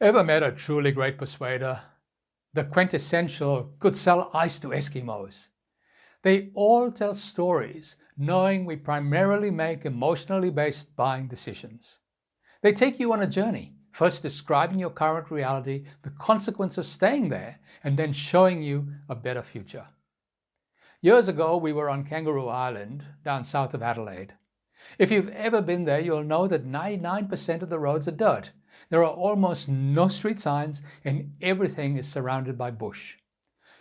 Ever met a truly great persuader? The quintessential could sell ice to Eskimos. They all tell stories, knowing we primarily make emotionally based buying decisions. They take you on a journey, first describing your current reality, the consequence of staying there, and then showing you a better future. Years ago, we were on Kangaroo Island, down south of Adelaide. If you've ever been there, you'll know that 99% of the roads are dirt. There are almost no street signs and everything is surrounded by bush.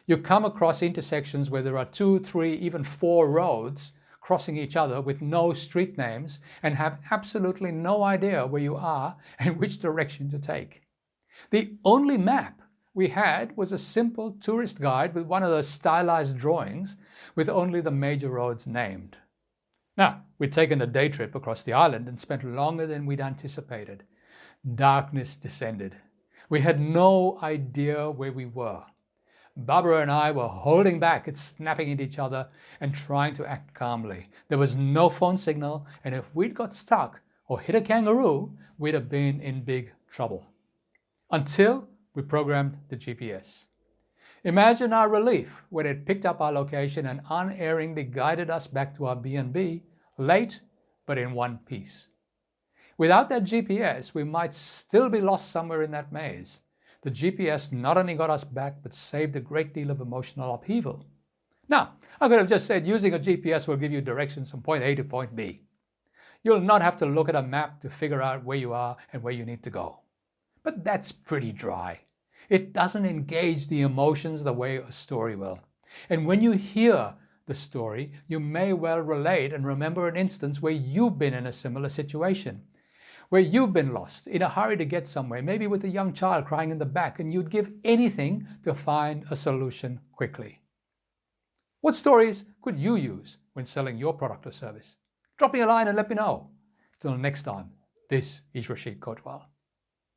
You come across intersections where there are 2, 3, even 4 roads crossing each other with no street names and have absolutely no idea where you are and which direction to take. The only map we had was a simple tourist guide with one of those stylized drawings with only the major roads named. Now, we'd taken a day trip across the island and spent longer than we'd anticipated. Darkness descended. We had no idea where we were. Barbara and I were holding back and snapping at each other and trying to act calmly. There was no phone signal, and if we'd got stuck or hit a kangaroo, we'd have been in big trouble. Until we programmed the GPS. Imagine our relief when it picked up our location and unerringly guided us back to our B&B, late but in one piece. Without that GPS, we might still be lost somewhere in that maze. The GPS not only got us back, but saved a great deal of emotional upheaval. Now, I could have just said using a GPS will give you directions from point A to point B. You'll not have to look at a map to figure out where you are and where you need to go. But that's pretty dry. It doesn't engage the emotions the way a story will. And when you hear the story, you may well relate and remember an instance where you've been in a similar situation, where you've been lost, in a hurry to get somewhere, maybe with a young child crying in the back, and you'd give anything to find a solution quickly. What stories could you use when selling your product or service? Drop me a line and let me know. Till next time, this is Rashid Kotwal.